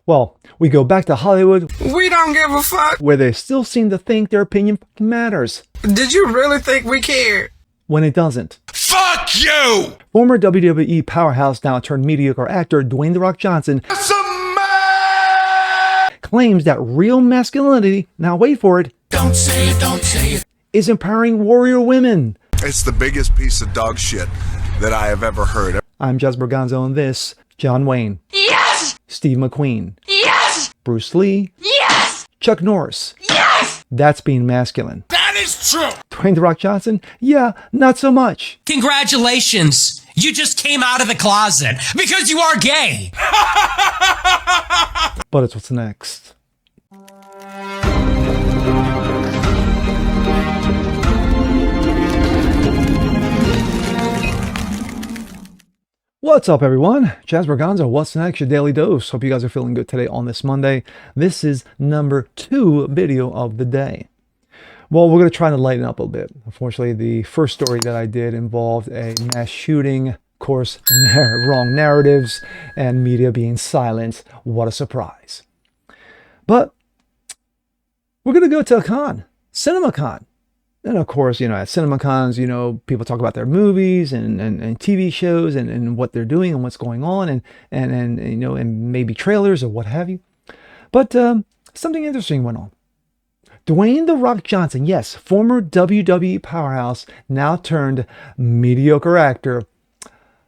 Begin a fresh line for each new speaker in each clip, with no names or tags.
Well, we go back to Hollywood.
We don't give a fuck.
Where they still seem to think their opinion matters.
Did you really think we cared?
When it doesn't.
Fuck you!
Former WWE powerhouse, now turned mediocre actor Dwayne "The Rock" Johnson claims that real masculinity, now wait for it,
don't say it,
is empowering warrior women.
It's the biggest piece of dog shit that I have ever heard.
I'm Jazz Berganzo, and this, John Wayne.
Yes!
Steve McQueen.
Yes!
Bruce Lee.
Yes!
Chuck Norris.
Yes!
That's being masculine.
That is true!
Dwayne "The Rock" Johnson? Yeah, not so much.
Congratulations! You just came out of the closet because you are gay!
But it's what's next. What's up, everyone? Jazz Berganzo, what's next? Your daily dose. Hope you guys are feeling good today on this Monday. This is number 2 video of the day. Well, we're going to try to lighten up a bit. Unfortunately, the first story that I did involved a mass shooting, of course, wrong narratives, and media being silent. What a surprise. But we're going to go to a con, CinemaCon. And of course, at CinemaCons, people talk about their movies and TV shows and what they're doing and what's going on and maybe trailers or what have you. But something interesting went on. Dwayne "The Rock" Johnson, yes, former WWE powerhouse, now turned mediocre actor,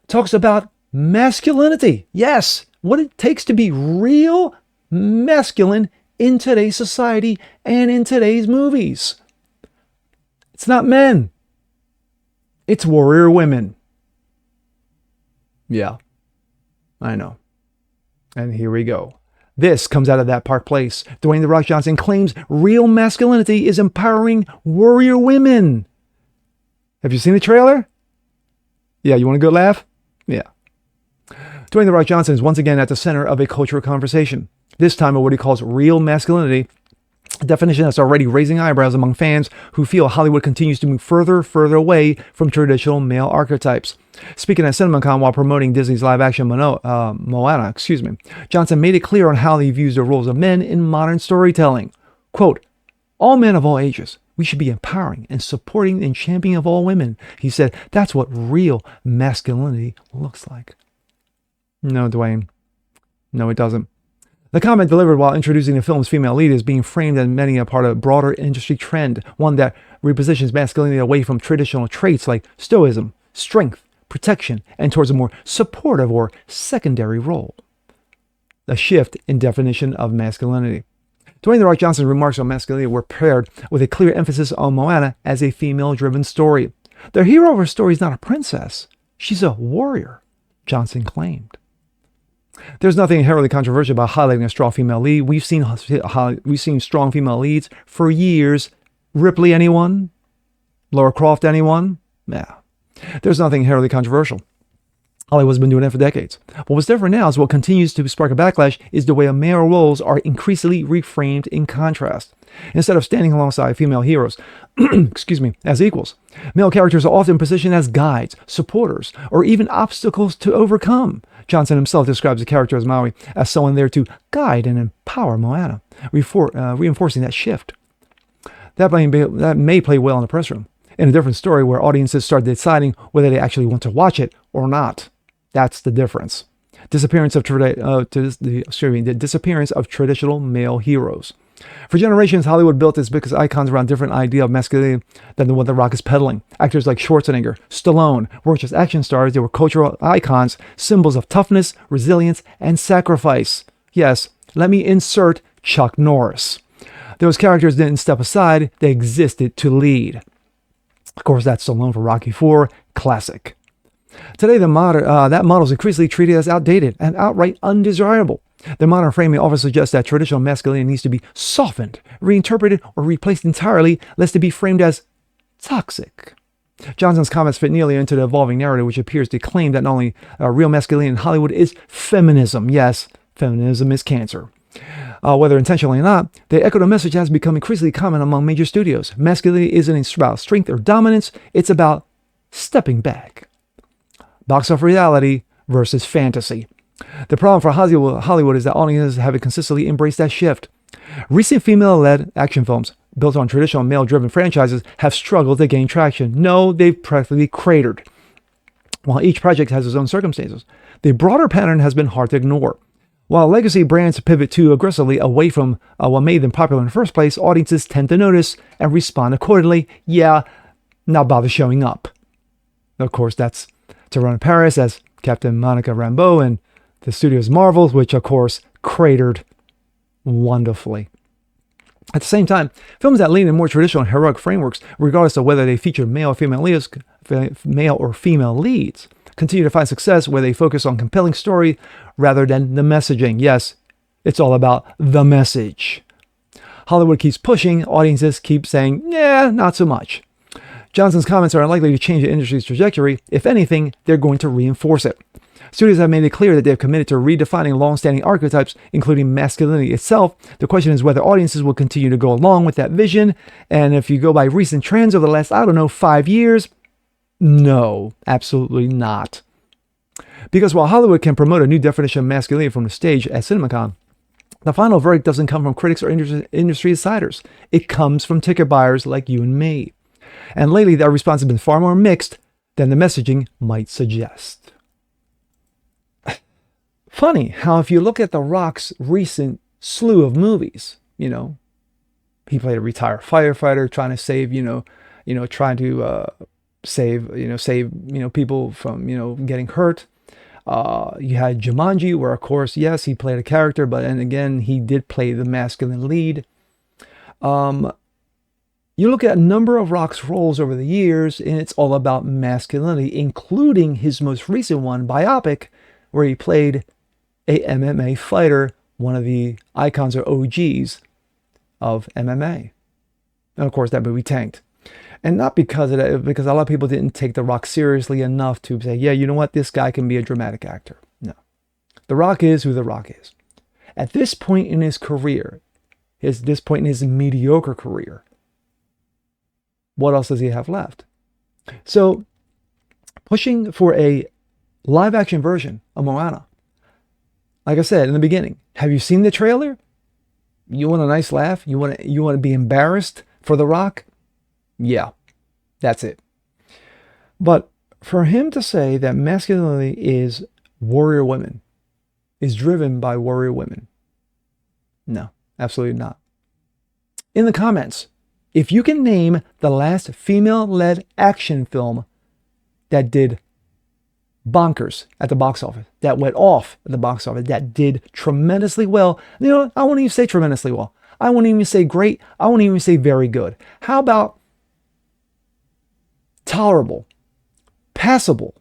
talks about masculinity. Yes, what it takes to be real masculine in today's society and in today's movies. It's not men. It's warrior women. Yeah, I know. And here we go. This comes out of that Park Place. Dwayne "The Rock" Johnson claims real masculinity is empowering warrior women. Have you seen the trailer? Yeah, you want a good laugh? Yeah. Dwayne "The Rock" Johnson is once again at the center of a cultural conversation. This time of what he calls real masculinity, a definition that's already raising eyebrows among fans who feel Hollywood continues to move further away from traditional male archetypes. Speaking at CinemaCon while promoting Disney's live-action Moana, Johnson made it clear on how he views the roles of men in modern storytelling. Quote, "All men of all ages, we should be empowering and supporting and championing of all women." He said, "That's what real masculinity looks like." No, Dwayne. No, it doesn't. The comment delivered while introducing the film's female lead is being framed as many a part of a broader industry trend, one that repositions masculinity away from traditional traits like stoicism, strength, protection, and towards a more supportive or secondary role. A shift in definition of masculinity. Dwayne "The Rock" Johnson's remarks on masculinity were paired with a clear emphasis on Moana as a female-driven story. The hero of her story is not a princess. She's a warrior, Johnson claimed. There's nothing inherently controversial about highlighting a strong female lead. We've seen strong female leads for years. Ripley, anyone? Lara Croft, anyone? Yeah. There's nothing inherently controversial. Hollywood's been doing it for decades. But what's different now is what continues to spark a backlash is the way male roles are increasingly reframed in contrast. Instead of standing alongside female heroes, as equals, male characters are often positioned as guides, supporters, or even obstacles to overcome. Johnson himself describes the character as Maui as someone there to guide and empower Moana, reinforcing that shift. That may play well in the press room. In a different story where audiences start deciding whether they actually want to watch it or not. That's the difference. The disappearance of traditional male heroes. For generations, Hollywood built its biggest icons around a different idea of masculinity than the one The Rock is peddling. Actors like Schwarzenegger, Stallone weren't just action stars, they were cultural icons, symbols of toughness, resilience, and sacrifice. Yes, let me insert Chuck Norris. Those characters didn't step aside, they existed to lead. Of course, that's Stallone for Rocky IV, classic. Today, that model is increasingly treated as outdated and outright undesirable. The modern framing often suggests that traditional masculinity needs to be softened, reinterpreted, or replaced entirely, lest it be framed as toxic. Johnson's comments fit nearly into the evolving narrative, which appears to claim that not only real masculinity in Hollywood is feminism. Yes, feminism is cancer. Whether intentionally or not, they echo the message that has become increasingly common among major studios. Masculinity isn't about strength or dominance, it's about stepping back. Box of reality versus fantasy. The problem for Hollywood is that audiences haven't consistently embraced that shift. Recent female-led action films built on traditional male-driven franchises have struggled to gain traction. No, they've practically cratered. While each project has its own circumstances, the broader pattern has been hard to ignore. While legacy brands pivot too aggressively away from what made them popular in the first place, audiences tend to notice and respond accordingly. Yeah, not bother showing up. Of course, that's to run in Paris as Captain Monica Rambeau and the studio's Marvels, which of course cratered wonderfully. At the same time, films that lean in more traditional and heroic frameworks, regardless of whether they feature male or female leads, continue to find success where they focus on compelling story rather than the messaging. Yes, it's all about the message. Hollywood keeps pushing, audiences keep saying, yeah, not so much. Johnson's comments are unlikely to change the industry's trajectory. If anything, they're going to reinforce it. Studios have made it clear that they've committed to redefining long-standing archetypes, including masculinity itself. The question is whether audiences will continue to go along with that vision. And if you go by recent trends over the last, 5 years, no, absolutely not. Because while Hollywood can promote a new definition of masculinity from the stage at CinemaCon, the final verdict doesn't come from critics or industry insiders. It comes from ticket buyers like you and me. And lately, their response has been far more mixed than the messaging might suggest. Funny how if you look at The Rock's recent slew of movies, he played a retired firefighter trying to save, save people from, getting hurt. You had Jumanji, where of course, yes, he played a character, but and again, he did play the masculine lead. You look at a number of Rock's roles over the years, and it's all about masculinity, including his most recent one, Biopic, where he played a MMA fighter, one of the icons or OGs of MMA. And of course, that movie tanked. And not because of that, because a lot of people didn't take The Rock seriously enough to say, yeah, you know what, this guy can be a dramatic actor. No. The Rock is who The Rock is. At this point in his career, this point in his mediocre career, what else does he have left? So, pushing for a live action version of Moana. Like I said in the beginning, have you seen the trailer? You want a nice laugh? You want to be embarrassed for The Rock? Yeah, that's it. But for him to say that masculinity is warrior women, is driven by warrior women, no, absolutely not. In the comments, if you can name the last female-led action film that did bonkers at the box office, that went off at the box office, that did tremendously well, I won't even say tremendously well. I won't even say great. I won't even say very good. How about tolerable, passable?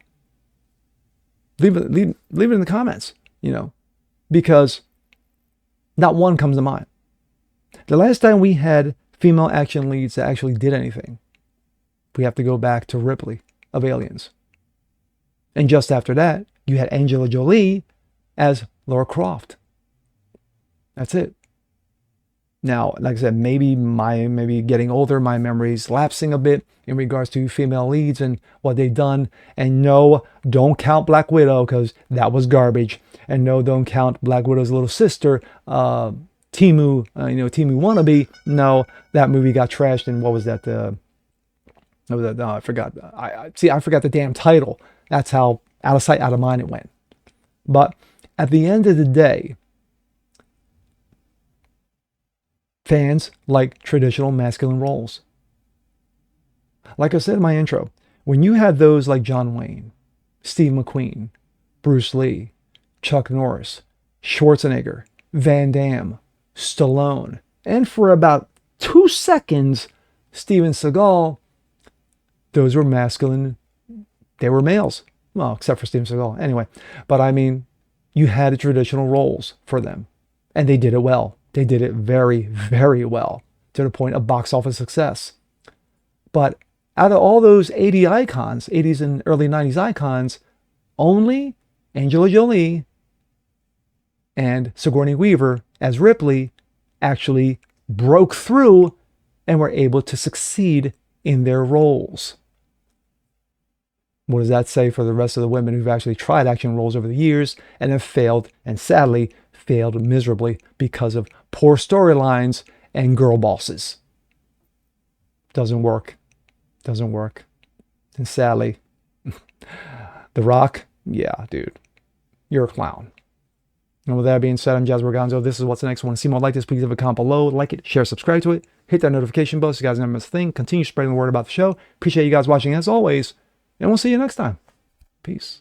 Leave it in the comments, because not one comes to mind. The last time we had female action leads that actually did anything, we have to go back to Ripley of Aliens. And just after that, you had Angela Jolie as Lara Croft. That's it. Now, like I said, maybe getting older, my memory's lapsing a bit in regards to female leads and what they've done. And no, don't count Black Widow, because that was garbage. And no, don't count Black Widow's little sister, Timu Wannabe. No, that movie got trashed. And what was that? No, I forgot. I forgot the damn title. That's how out of sight, out of mind it went. But at the end of the day, fans like traditional masculine roles. Like I said in my intro, when you have those like John Wayne, Steve McQueen, Bruce Lee, Chuck Norris, Schwarzenegger, Van Damme, Stallone, and for about 2 seconds, Steven Seagal, those were masculine. They were males. Well, except for Steven Seagal. Anyway, but I mean, you had traditional roles for them, and they did it well. They did it very, very well, to the point of box office success. But out of all those 80s and early 90s icons, only Angela Jolie and Sigourney Weaver as Ripley actually broke through and were able to succeed in their roles. What does that say for the rest of the women who've actually tried action roles over the years and have failed, and sadly failed miserably because of poor storylines and girl bosses? Doesn't work. Doesn't work. And sadly, The Rock, yeah, dude, you're a clown. And with that being said, I'm Jazz Borganzo. This is What's Next. Want to see more like this? Please leave a comment below. Like it, share, subscribe to it. Hit that notification bell so you guys never miss a thing. Continue spreading the word about the show. Appreciate you guys watching as always. And we'll see you next time. Peace.